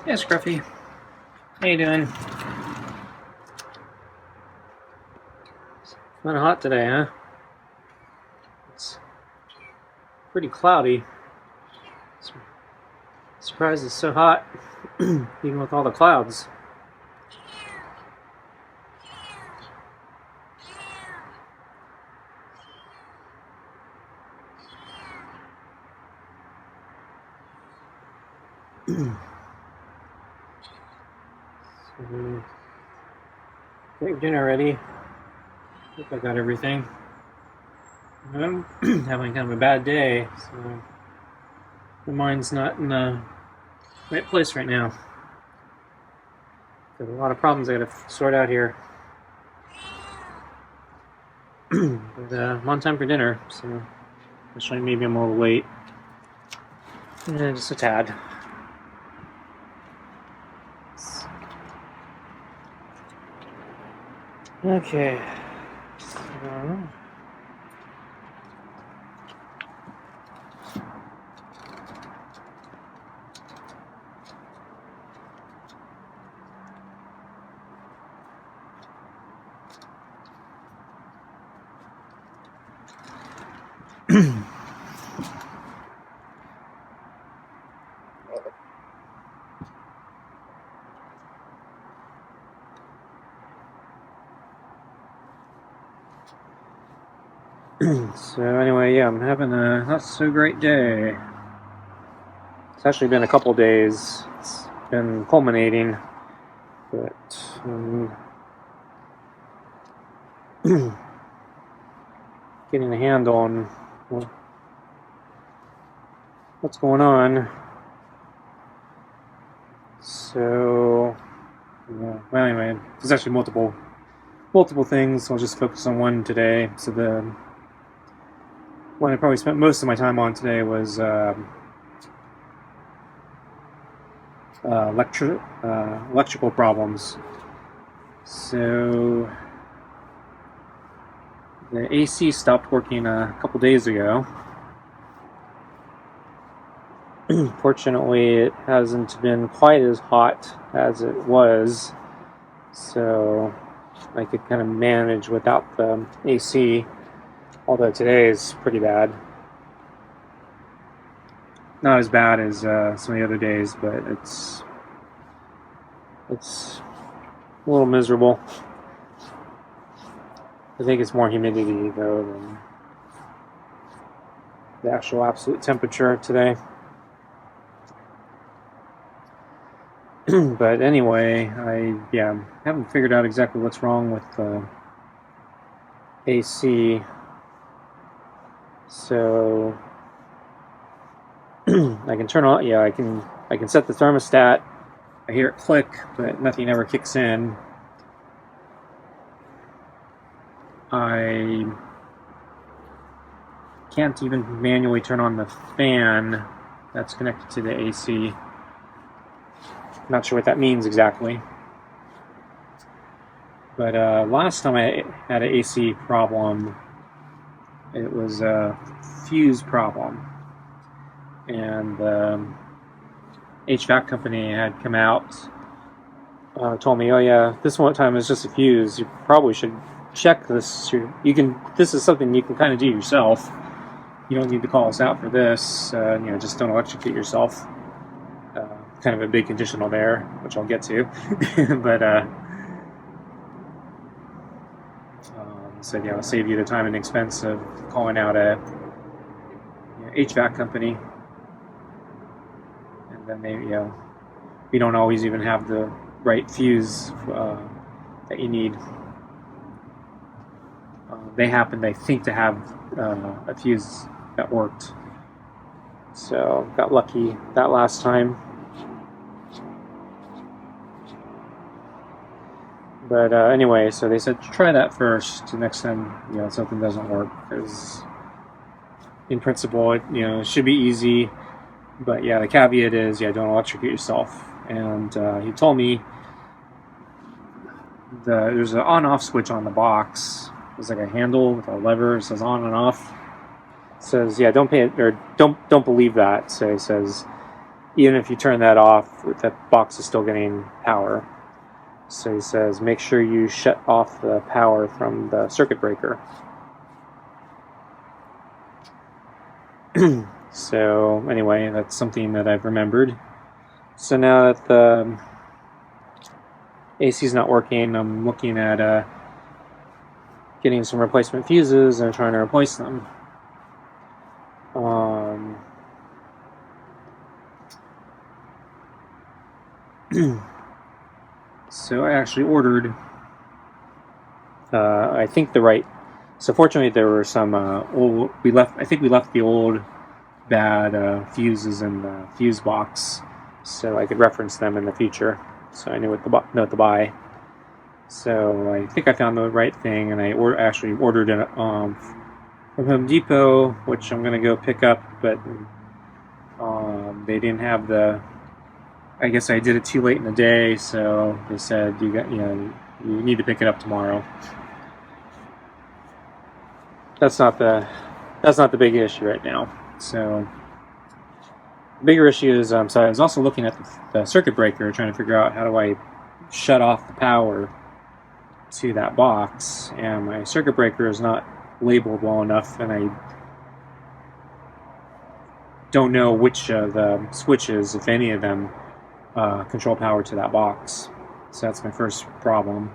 Hey, Scruffy. How you doing? It's kind of hot today, huh? It's pretty cloudy. Surprised it's so hot, even with all the clouds. So, get dinner ready. Hope I got everything. I'm having kind of a bad day, so my mind's not in the right place right now. Got a lot of problems I gotta sort out here. But I'm on time for dinner, so actually maybe I'm a little late. Just a tad. Okay. So, so anyway, yeah, I'm having a not so great day. It's actually been a couple days. It's been culminating, but getting a handle on what's going on. So, yeah, well, anyway, there's actually multiple things. So I'll just focus on one today. So the one I probably spent most of my time on today was electrical problems. So the AC stopped working a couple days ago. Fortunately, it hasn't been quite as hot as it was, so I could kind of manage without the AC, although today is pretty bad. Not as bad as some of the other days, but it's a little miserable. I think it's more humidity, though, than the actual absolute temperature today. But anyway, I haven't figured out exactly what's wrong with the AC. So I can turn on. Yeah, I can set the thermostat. I hear it click, but nothing ever kicks in. I can't even manually turn on the fan that's connected to the AC. Not sure what that means exactly. But last time I had an AC problem, it was a fuse problem. And the HVAC company had come out, told me, oh yeah, this one time is just a fuse. You probably should check this. This is something you can kind of do yourself. You don't need to call us out for this. Just don't electrocute yourself. Kind of a big conditional there, which I'll get to. But said, I'll save you the time and expense of calling out a HVAC company. And then we don't always even have the right fuse that you need. They think to have a fuse that worked. So got lucky that last time. But anyway, so they said try that first. Next time, something doesn't work, because in principle, it should be easy. But yeah, the caveat is, don't electrocute yourself. And he told me there's an on-off switch on the box. There's like a handle with a lever. It says on and off. It says, don't pay it, or don't believe that. So he says, even if you turn that off, that box is still getting power. So he says, make sure you shut off the power from the circuit breaker. So anyway, that's something that I've remembered. So now that the AC is not working, I'm looking at getting some replacement fuses and trying to replace them. So I actually ordered, I think the right. So fortunately, there were some old. I think we left the old bad fuses in the fuse box, so I could reference them in the future. So I knew what to buy. So I think I found the right thing, and I actually ordered it from Home Depot, which I'm gonna go pick up, but they didn't have the. I guess I did it too late in the day, so they said you need to pick it up tomorrow. That's not the big issue right now. So the bigger issue is, so I was also looking at the circuit breaker, trying to figure out how do I shut off the power to that box, and my circuit breaker is not labeled well enough, and I don't know which of the switches, if any of them, control power to that box. So that's my first problem.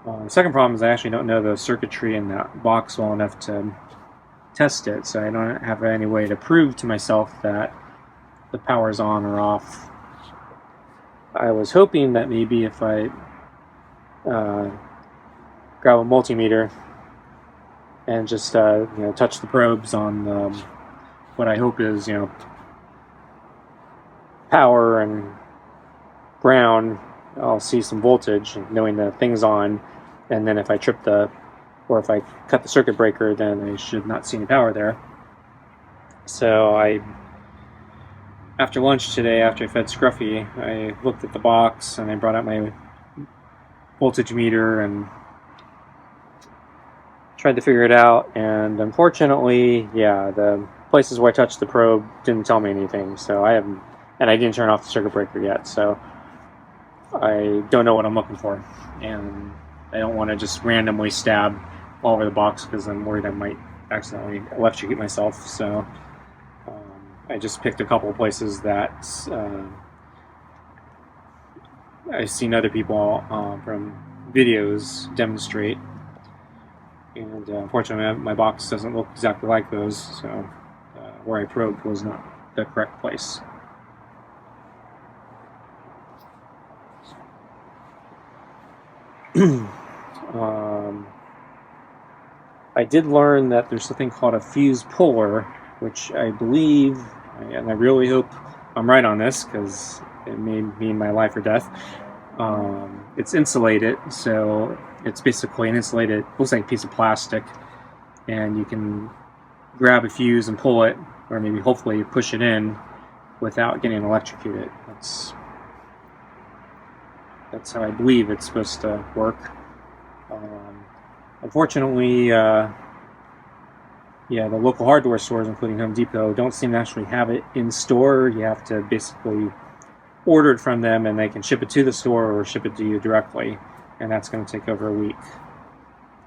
The second problem is I actually don't know the circuitry in that box well enough to test it, so I don't have any way to prove to myself that the power is on or off. I was hoping that maybe if I grab a multimeter and just touch the probes on what I hope is power and ground, I'll see some voltage, knowing the thing's on, and then if I or if I cut the circuit breaker, then I should not see any power there. So after lunch today, after I fed Scruffy, I looked at the box and I brought out my voltage meter and tried to figure it out, and unfortunately, the places where I touched the probe didn't tell me anything, so I didn't turn off the circuit breaker yet, so I don't know what I'm looking for, and I don't want to just randomly stab all over the box because I'm worried I might accidentally electrocute myself. So I just picked a couple of places that I've seen other people from videos demonstrate, and unfortunately my box doesn't look exactly like those, so where I probed was not the correct place. I did learn that there's something called a fuse puller, which I believe, and I really hope I'm right on this because it may mean my life or death. It's insulated, so it's basically an insulated, looks like a piece of plastic, and you can grab a fuse and pull it, or maybe hopefully push it in without getting electrocuted. That's how I believe it's supposed to work. Unfortunately, the local hardware stores, including Home Depot, don't seem to actually have it in store. You have to basically order it from them, and they can ship it to the store or ship it to you directly, and that's going to take over a week.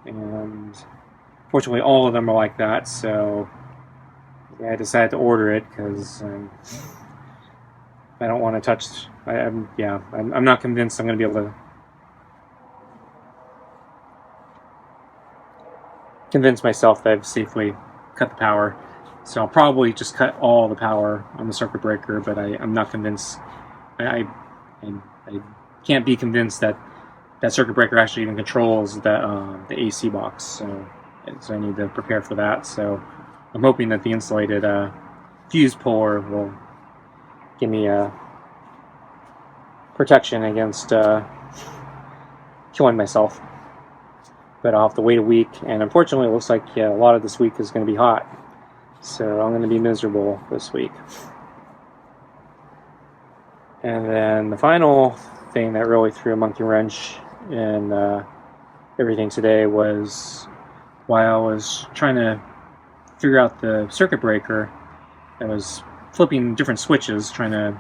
And fortunately, all of them are like that, so I decided to order it because I don't want to touch. I'm not convinced I'm going to be able to convince myself that I've safely cut the power. So I'll probably just cut all the power on the circuit breaker, but I'm not convinced. I can't be convinced that that circuit breaker actually even controls the AC box. So I need to prepare for that. So I'm hoping that the insulated fuse puller will give me a protection against killing myself. But I'll have to wait a week, and unfortunately it looks like a lot of this week is going to be hot, so I'm going to be miserable this week. And then the final thing that really threw a monkey wrench in everything today was while I was trying to figure out the circuit breaker, I was flipping different switches, trying to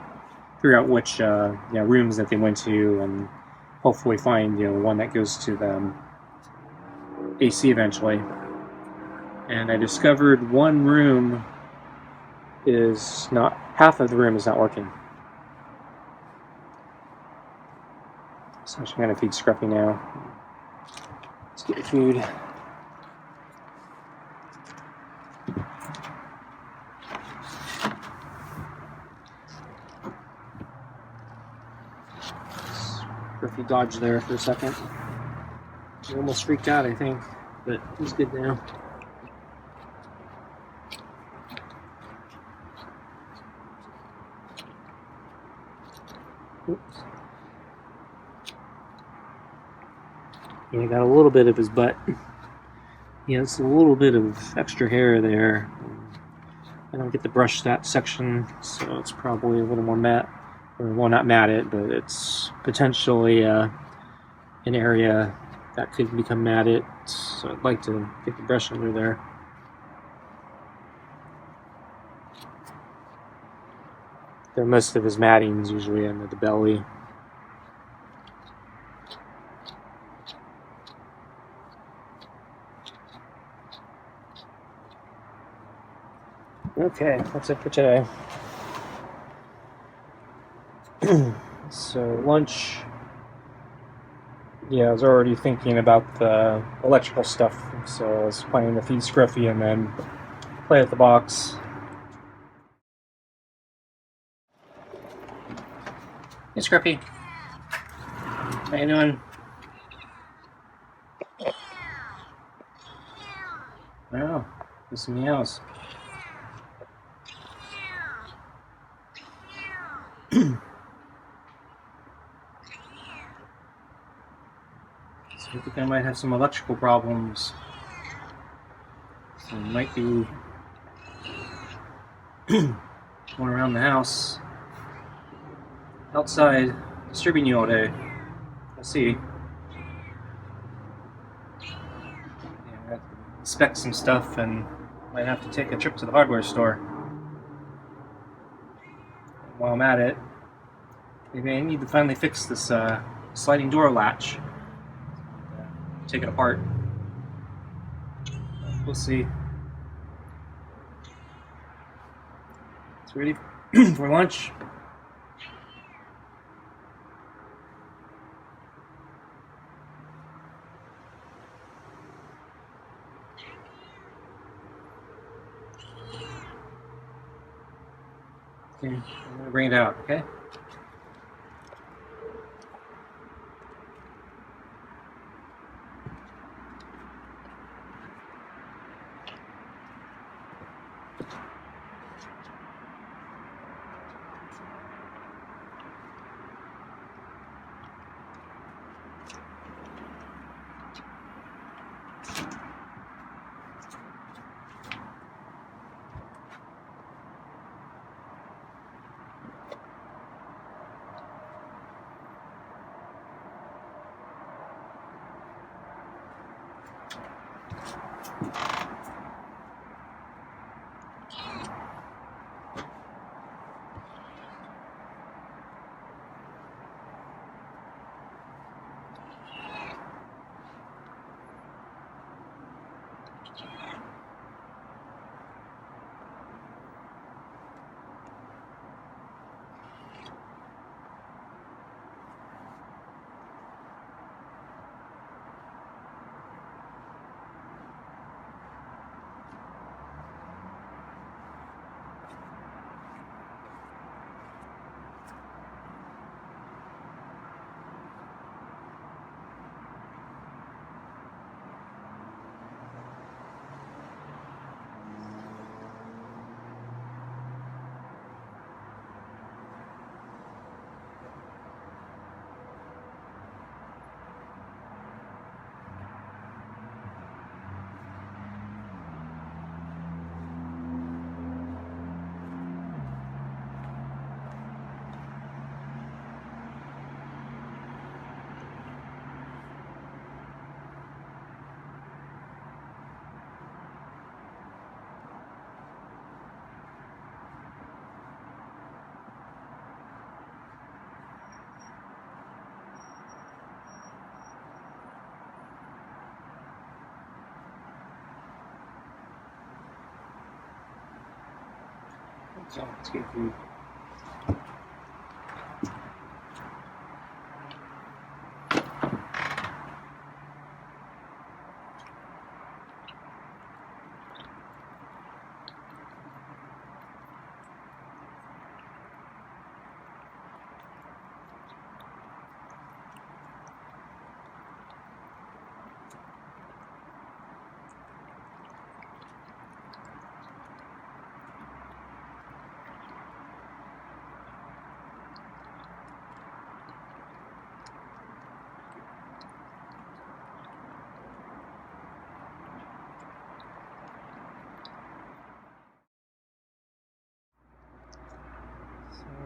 figure out which rooms that they went to, and hopefully find one that goes to the AC eventually. And I discovered one room is not, half of the room is not working. So I'm going to feed Scruffy now. Let's get your food. Scruffy dodged there for a second. He almost freaked out, I think, but he's good now. Oops. Yeah, got a little bit of his butt. He has a little bit of extra hair there. I don't get to brush that section, so it's probably a little more matte. Or, well, not matted, but it's potentially an area that could become matted. So I'd like to get the brush under there. Most of his matting is usually under the belly. Okay, that's it for today. So lunch, I was already thinking about the electrical stuff, so I was planning to feed Scruffy and then play with the box. Hey Scruffy, how you doing? Oh, there's some meows. So I think I might have some electrical problems. So I might be going around the house, outside, disturbing you all day. We'll see. I have to inspect some stuff and might have to take a trip to the hardware store. While I'm at it, maybe I need to finally fix this sliding door latch. Take it apart. We'll see. It's ready for lunch. Okay, I'm gonna bring it out, okay? So let's get food.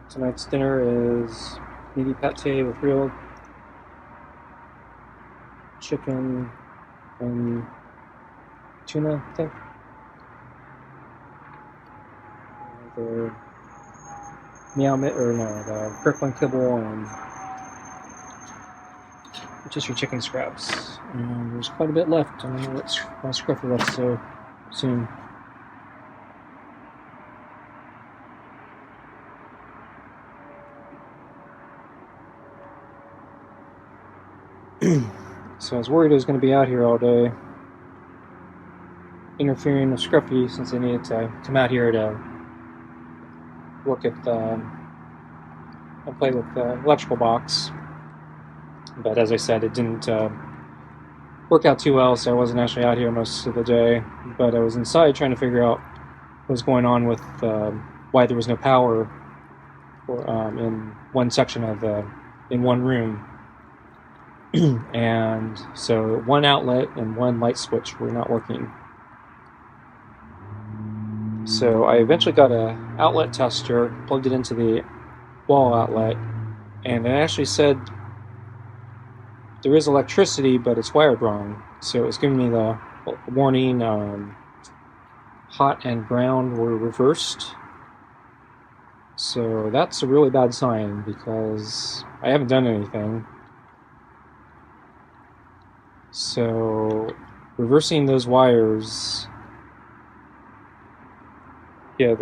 Tonight's dinner is meaty pate with grilled chicken and tuna, I think. The the Kirkland kibble and just your chicken scraps. And there's quite a bit left. I don't know what's Scruffy left so soon. So I was worried I was going to be out here all day interfering with Scruffy since I needed to come out here to look at and play with the electrical box. But as I said, it didn't work out too well, so I wasn't actually out here most of the day. But I was inside trying to figure out what was going on with why there was no power in one section of in one room. And so one outlet and one light switch were not working. So I eventually got an outlet tester, plugged it into the wall outlet, and it actually said there is electricity, but it's wired wrong. So it was giving me the warning hot and ground were reversed. So that's a really bad sign because I haven't done anything. So reversing those wires, there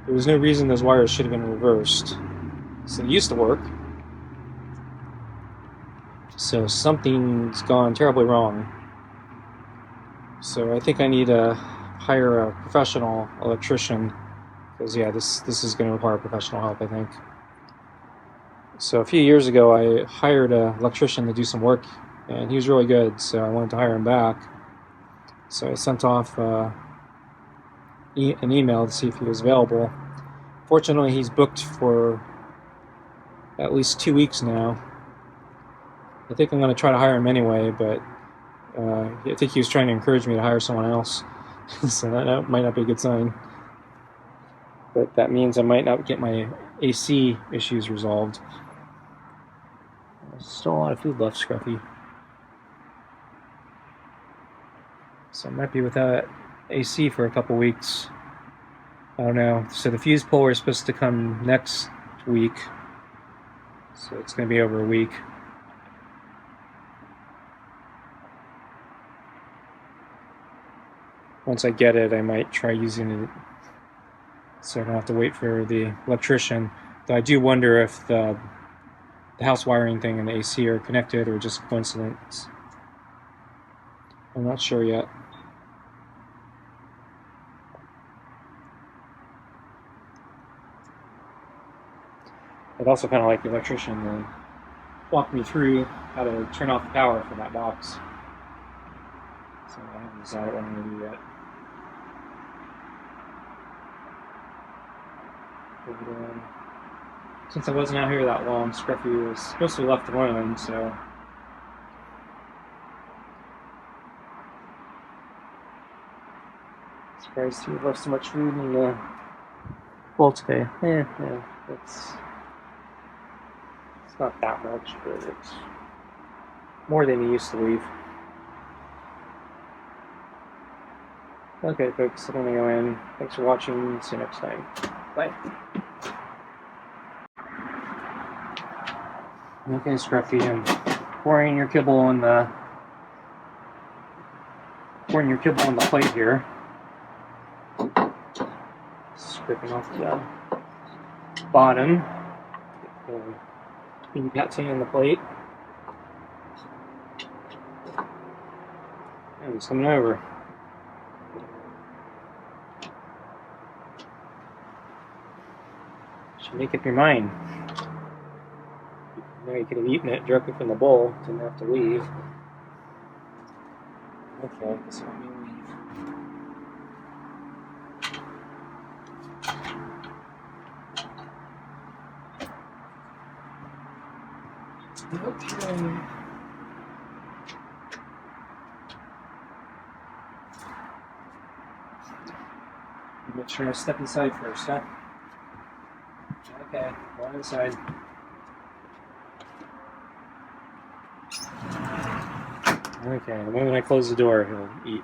was no reason those wires should have been reversed. So they used to work. So something's gone terribly wrong. So I think I need to hire a professional electrician because this is going to require professional help, I think. So a few years ago, I hired an electrician to do some work, and he was really good, so I wanted to hire him back. So I sent off an email to see if he was available. Fortunately, he's booked for at least 2 weeks now. I think I'm going to try to hire him anyway, but I think he was trying to encourage me to hire someone else, so that might not be a good sign. But that means I might not get my AC issues resolved. There's still a lot of food left, Scruffy. So I might be without AC for a couple weeks. I don't know. So the fuse puller is supposed to come next week. So it's going to be over a week. Once I get it, I might try using it so I don't have to wait for the electrician. Though I do wonder if the house wiring thing and the AC are connected or just coincidence. I'm not sure yet. I'd also kind of like the electrician to walk me through how to turn off the power from that box. So I haven't decided what I'm going to do yet. Since I wasn't out here that long, Scruffy was mostly left alone, so surprised he left so much food in the bowl today. It's not that much, but it's more than he used to leave. Okay, folks, I'm gonna go in. Thanks for watching. See you next time. Bye. Okay, Scruffy, I'm pouring your kibble in the pouring your kibble on the plate here. Scraping off the bottom. Get the impatient on the plate. And it's coming over. Should make up your mind. Now you could have eaten it directly from the bowl, didn't have to leave. Okay, I guess let me leave. Okay. Make sure I step inside first, huh? Okay, go inside. Okay, the moment I close the door, he'll eat.